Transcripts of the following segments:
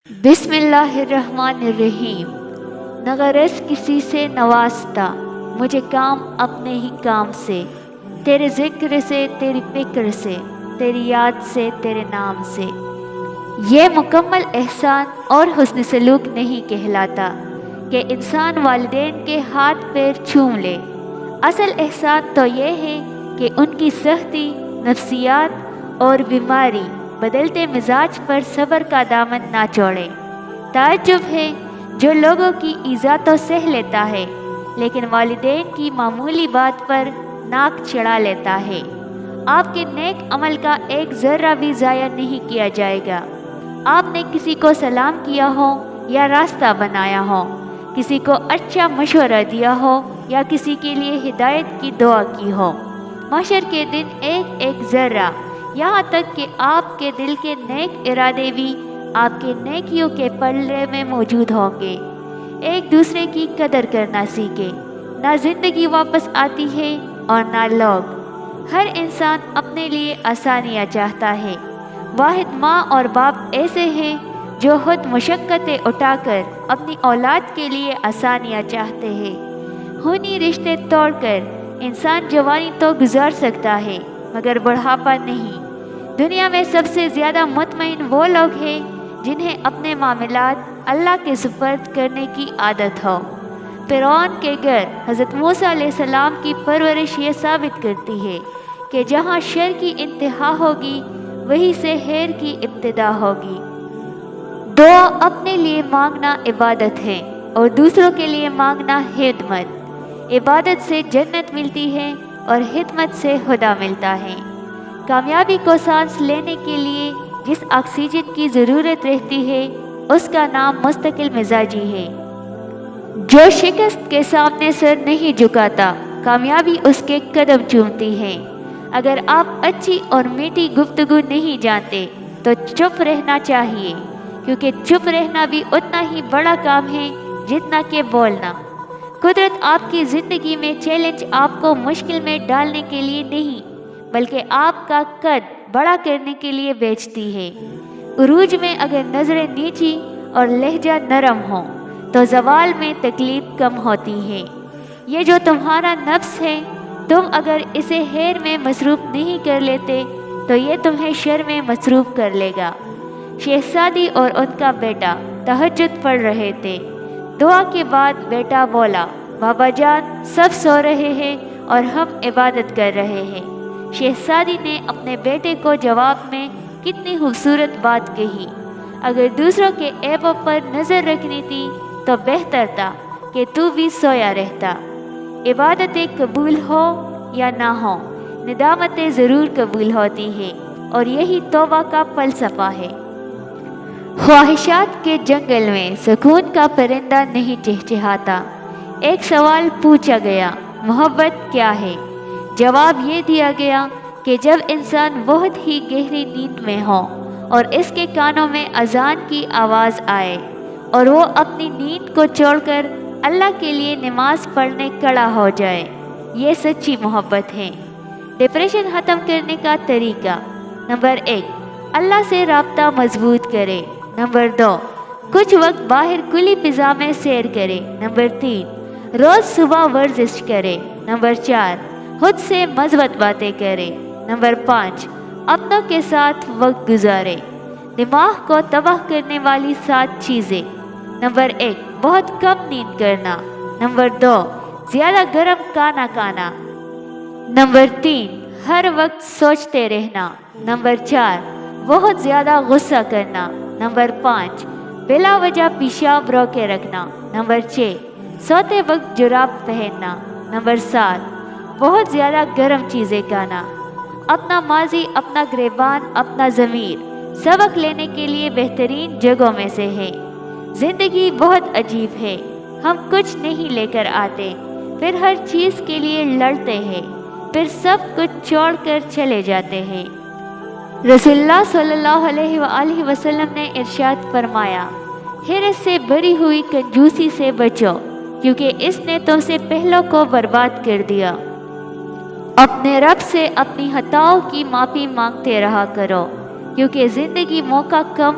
بسم اللہ الرحمن الرحیم۔ نہ غرض کسی سے نوازتا مجھے کام اپنے ہی کام سے، تیرے ذکر سے، تیری فکر سے، تیری یاد سے، تیرے نام سے۔ یہ مکمل احسان اور حسن سلوک نہیں کہلاتا کہ انسان والدین کے ہاتھ پیر چوم لے۔ اصل احسان تو یہ ہے کہ ان کی سختی، نفسیات اور بیماری، بدلتے مزاج پر صبر کا دامن نہ چھوڑے۔ تعجب ہے جو لوگوں کی ایذا تو سہ لیتا ہے لیکن والدین کی معمولی بات پر ناک چڑھا لیتا ہے۔ آپ کے نیک عمل کا ایک ذرہ بھی ضائع نہیں کیا جائے گا۔ آپ نے کسی کو سلام کیا ہو یا راستہ بنایا ہو، کسی کو اچھا مشورہ دیا ہو یا کسی کے لیے ہدایت کی دعا کی ہو، محشر کے دن ایک ایک ذرہ، یہاں تک کہ آپ کے دل کے نیک ارادے بھی آپ کے نیکیوں کے پلڑے میں موجود ہوں گے۔ ایک دوسرے کی قدر کرنا سیکھے۔ نہ زندگی واپس آتی ہے اور نہ لوگ۔ ہر انسان اپنے لیے آسانیاں چاہتا ہے۔ واحد ماں اور باپ ایسے ہیں جو خود مشقتیں اٹھا کر اپنی اولاد کے لیے آسانیاں چاہتے ہیں۔ خونی رشتے توڑ کر انسان جوانی تو گزار سکتا ہے مگر بڑھاپا نہیں۔ دنیا میں سب سے زیادہ مطمئن وہ لوگ ہیں جنہیں اپنے معاملات اللہ کے سپرد کرنے کی عادت ہو۔ فرعون کے گھر حضرت موسیٰ علیہ السلام کی پرورش یہ ثابت کرتی ہے کہ جہاں شر کی انتہا ہوگی وہیں سے خیر کی ابتدا ہوگی۔ دعا اپنے لیے مانگنا عبادت ہے اور دوسروں کے لیے مانگنا خدمت۔ عبادت سے جنت ملتی ہے اور خدمت سے خدا ملتا ہے۔ کامیابی کو سانس لینے کے لیے جس آکسیجن کی ضرورت رہتی ہے اس کا نام مستقل مزاجی ہے۔ جو شکست کے سامنے سر نہیں جھکاتا کامیابی اس کے قدم چومتی ہے۔ اگر آپ اچھی اور میٹھی گفتگو نہیں جانتے تو چپ رہنا چاہیے، کیونکہ چپ رہنا بھی اتنا ہی بڑا کام ہے جتنا کہ بولنا۔ قدرت آپ کی زندگی میں چیلنج آپ کو مشکل میں ڈالنے کے لیے نہیں بلکہ آپ کا قد بڑا کرنے کے لیے بیچتی ہے۔ عروج میں اگر نظریں نیچی اور لہجہ نرم ہو تو زوال میں تکلیف کم ہوتی ہے۔ یہ جو تمہارا نفس ہے، تم اگر اسے خیر میں مصروف نہیں کر لیتے تو یہ تمہیں شر میں مصروف کر لے گا۔ شہزادی اور ان کا بیٹا تہجد پڑھ رہے تھے۔ دعا کے بعد بیٹا بولا، بابا جان سب سو رہے ہیں اور ہم عبادت کر رہے ہیں۔ شہزادی نے اپنے بیٹے کو جواب میں کتنی خوبصورت بات کہی۔ اگر دوسروں کے عیبوں پر نظر رکھنی تھی تو بہتر تھا کہ تو بھی سویا رہتا۔ عبادتیں قبول ہو یا نہ ہو، ندامتیں ضرور قبول ہوتی ہے اور یہی توبہ کا فلسفہ ہے۔ خواہشات کے جنگل میں سکون کا پرندہ نہیں چہچہاتا۔ ایک سوال پوچھا گیا، محبت کیا ہے؟ جواب یہ دیا گیا کہ جب انسان بہت ہی گہری نیند میں ہو اور اس کے کانوں میں اذان کی آواز آئے اور وہ اپنی نیند کو چھوڑ کر اللہ کے لیے نماز پڑھنے کھڑا ہو جائے، یہ سچی محبت ہے۔ ڈپریشن ختم کرنے کا طریقہ: نمبر 1، اللہ سے رابطہ مضبوط کرے۔ نمبر 2، کچھ وقت باہر کھلی فضا میں سیر کرے۔ نمبر 3، روز صبح ورزش کرے۔ نمبر 4، خود سے مثبت باتیں کرے۔ نمبر 5، اپنوں کے ساتھ وقت گزارے۔ دماغ کو تباہ کرنے والی 7 چیزیں: نمبر 1، بہت کم نیند کرنا۔ نمبر 2، زیادہ گرم کھانا کھانا۔ نمبر 3، ہر وقت سوچتے رہنا۔ نمبر 4، بہت زیادہ غصہ کرنا۔ نمبر 5، بلا وجہ پیشاب روکے رکھنا۔ نمبر 6، سوتے وقت جراب پہننا۔ نمبر 7، بہت زیادہ گرم چیزیں کھانا۔ اپنا ماضی، اپنا گریبان، اپنا ضمیر سبق لینے کے لیے بہترین جگہوں میں سے ہے۔ زندگی بہت عجیب ہے، ہم کچھ نہیں لے کر آتے، پھر ہر چیز کے لیے لڑتے ہیں، پھر سب کچھ چھوڑ کر چلے جاتے ہیں۔ رسول اللہ صلی اللہ علیہ وآلہ وسلم نے ارشاد فرمایا، حرص سے بھری ہوئی کنجوسی سے بچو، کیونکہ اس نے تم سے پہلوں کو برباد کر دیا۔ اپنے رب سے اپنی خطاؤں کی معافی مانگتے رہا کرو، کیونکہ زندگی موقع کم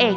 1,